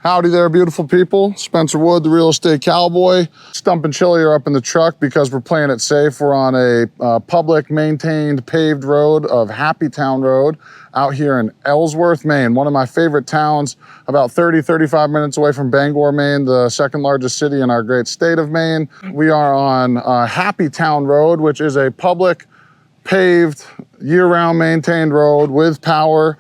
Howdy there, beautiful people. Spencer Wood, the real estate cowboy. Stump and Chili are up in the truck because we're playing it safe. We're on a public, maintained, paved road of Happytown Road out here in Ellsworth, Maine. One of my favorite towns, about 35 minutes away from Bangor, Maine, the second largest city in our great state of Maine. We are on Happytown Road, which is a public, paved, year-round maintained road with power.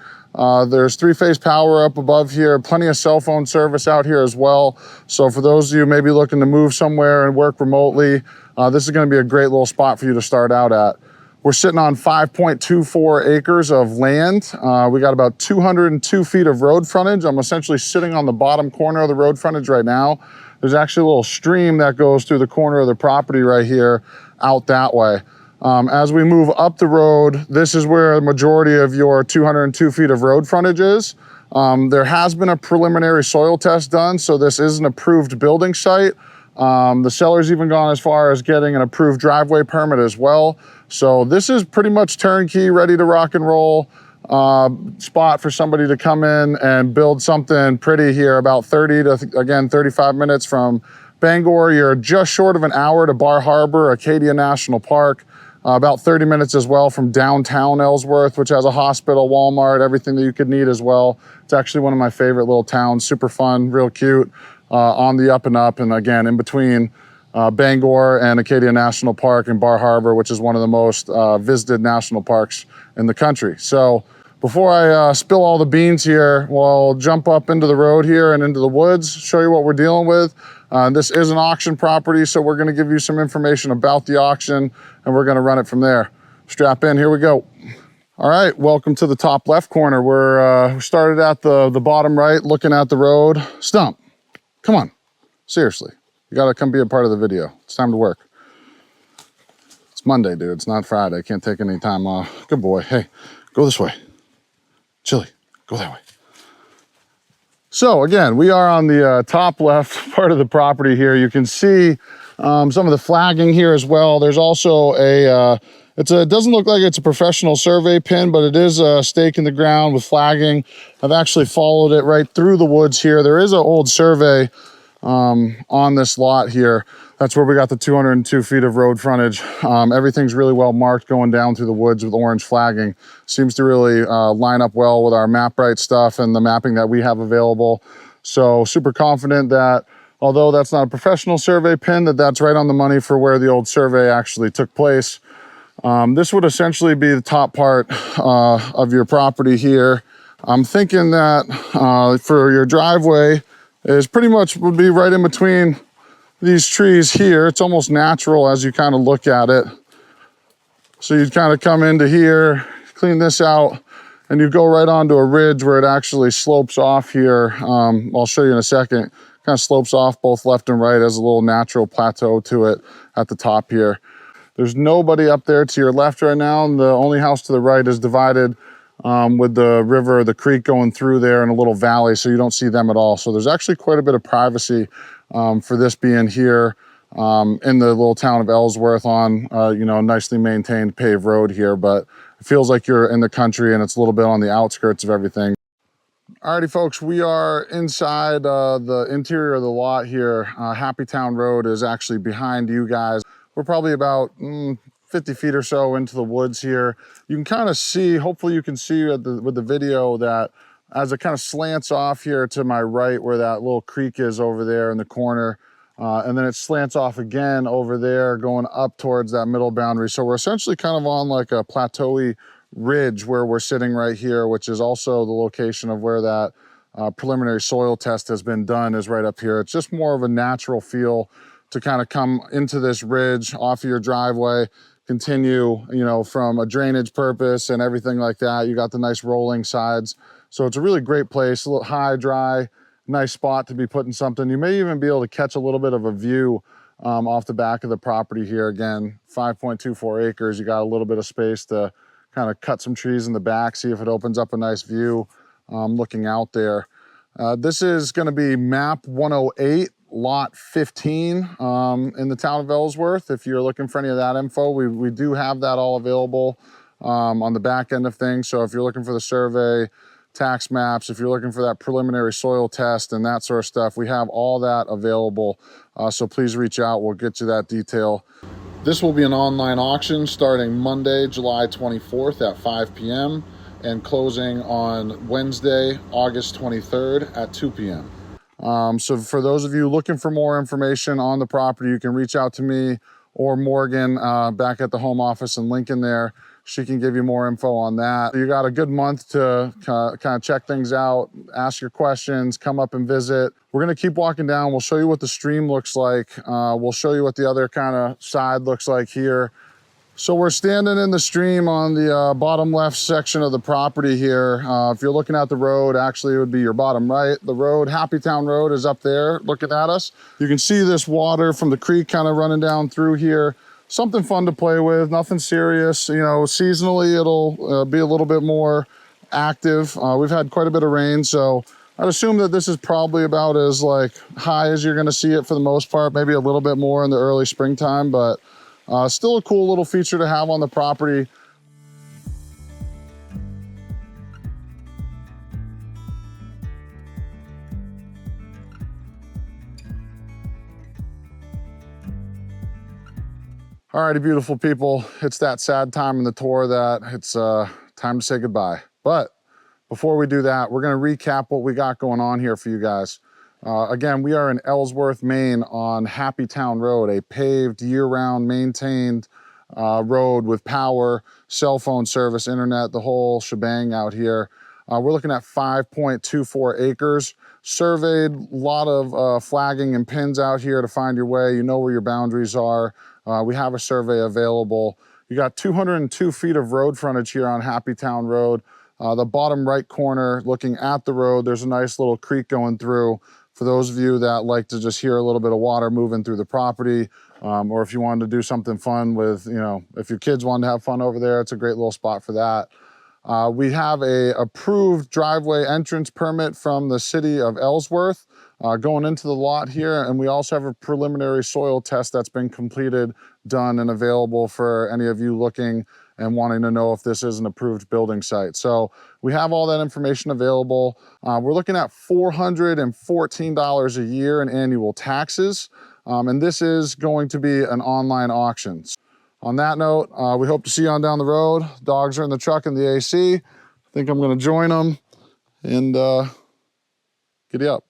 There's three-phase power up above here, plenty of cell phone service out here as well. So for those of you maybe looking to move somewhere and work remotely, this is gonna be a great little spot for you to start out at. We're sitting on 5.24 acres of land. We got about 202 feet of road frontage. I'm essentially sitting on the bottom corner of the road frontage right now. There's actually a little stream that goes through the corner of the property right here out that way. As we move up the road, this is where the majority of your 202 feet of road frontage is. There has been a preliminary soil test done, so this is an approved building site. The seller's even gone as far as getting an approved driveway permit as well. So this is pretty much turnkey, ready to rock and roll spot for somebody to come in and build something pretty here. About 30 to, again, 35 minutes from Bangor. You're just short of an hour to Bar Harbor, Acadia National Park. About 30 minutes as well from downtown Ellsworth, which has a hospital, Walmart, everything that you could need as well. It's actually one of my favorite little towns, super fun, real cute, on the up and up. And again, in between Bangor and Acadia National Park and Bar Harbor, which is one of the most visited national parks in the country. So before I spill all the beans here, we'll jump up into the road here and into the woods, show you what we're dealing with. This is an auction property, so we're gonna give you some information about the auction and we're gonna run it from there. Strap in, here we go. All right, welcome to the top left corner. We started at the bottom right, looking at the road. Stump, come on, seriously. You gotta come be a part of the video. It's time to work. It's Monday, dude, it's not Friday. Can't take any time off. Good boy, hey, go this way. Chili, go that way. So again, we are on the top left part of the property here. You can see some of the flagging here as well. There's also it doesn't look like it's a professional survey pin, but it is a stake in the ground with flagging. I've actually followed it right through the woods here. There is an old survey on this lot here. That's where we got the 202 feet of road frontage. Everything's really well marked going down through the woods with orange flagging. Seems to really line up well with our MapRight stuff and the mapping that we have available. So super confident that although that's not a professional survey pin, that's right on the money for where the old survey actually took place. This would essentially be the top part of your property here. I'm thinking that for your driveway is pretty much would be right in between these trees here. It's almost natural as you kind of look at it. So you'd kind of come into here, clean this out, and you go right onto a ridge where it actually slopes off here. I'll show you in a second. Kind of slopes off both left and right, has a little natural plateau to it at the top here. There's nobody up there to your left right now, and the only house to the right is divided with the river, the creek going through there in a little valley, so you don't see them at all. So there's actually quite a bit of privacy for this being here in the little town of Ellsworth on you know, a nicely maintained paved road here, but it feels like you're in the country and it's a little bit on the outskirts of everything. Alrighty folks, we are inside the interior of the lot here. Happytown Road is actually behind you guys. We're probably about 50 feet or so into the woods here. You can kind of see, hopefully you can see with the video, that as it kind of slants off here to my right where that little creek is over there in the corner, and then it slants off again over there going up towards that middle boundary. So we're essentially kind of on like a plateauy ridge where we're sitting right here, which is also the location of where that preliminary soil test has been done, is right up here. It's just more of a natural feel to kind of come into this ridge off of your driveway, continue, you know, from a drainage purpose and everything like that. You got the nice rolling sides. So it's a really great place, a little high, dry, nice spot to be putting something. You may even be able to catch a little bit of a view off the back of the property here. Again, 5.24 acres. You got a little bit of space to kind of cut some trees in the back, see if it opens up a nice view looking out there. This is going to be map 108, lot 15 in the town of Ellsworth. If you're looking for any of that info, we do have that all available on the back end of things. So if you're looking for the survey, tax maps, if you're looking for that preliminary soil test and that sort of stuff, we have all that available. So please reach out, we'll get you that detail. This will be an online auction starting Monday, July 24th at 5 p.m. and closing on Wednesday, August 23rd at 2 p.m. So for those of you looking for more information on the property, you can reach out to me or Morgan back at the home office in Lincoln there. She can give you more info on that. You got a good month to kind of check things out, ask your questions, come up and visit. We're gonna keep walking down. We'll show you what the stream looks like. We'll show you what the other kind of side looks like here. So we're standing in the stream on the bottom left section of the property here. If you're looking at the road, actually it would be your bottom right. The road, Happytown Road, is up there looking at us. You can see this water from the creek kind of running down through here. Something fun to play with, nothing serious. You know, seasonally it'll be a little bit more active. We've had quite a bit of rain, so I'd assume that this is probably about as like high as you're gonna see it for the most part, maybe a little bit more in the early springtime, but still a cool little feature to have on the property. Alrighty, beautiful people. It's that sad time in the tour that it's time to say goodbye. But before we do that, we're gonna recap what we got going on here for you guys. Again, we are in Ellsworth, Maine on Happytown Road, a paved, year-round, maintained road with power, cell phone service, internet, the whole shebang out here. We're looking at 5.24 acres, surveyed, a lot of flagging and pins out here to find your way. You know where your boundaries are. We have a survey available. You got 202 feet of road frontage here on Happytown Road. The bottom right corner, looking at the road, there's a nice little creek going through. For those of you that like to just hear a little bit of water moving through the property, or if you wanted to do something fun with, you know, if your kids wanted to have fun over there, it's a great little spot for that. We have a approved driveway entrance permit from the city of Ellsworth going into the lot here. And we also have a preliminary soil test that's been completed, done, and available for any of you looking and wanting to know if this is an approved building site. So we have all that information available. We're looking at $414 a year in annual taxes. And this is going to be an online auction. On that note, we hope to see you on down the road. Dogs are in the truck and the AC. I think I'm gonna join them and giddy up.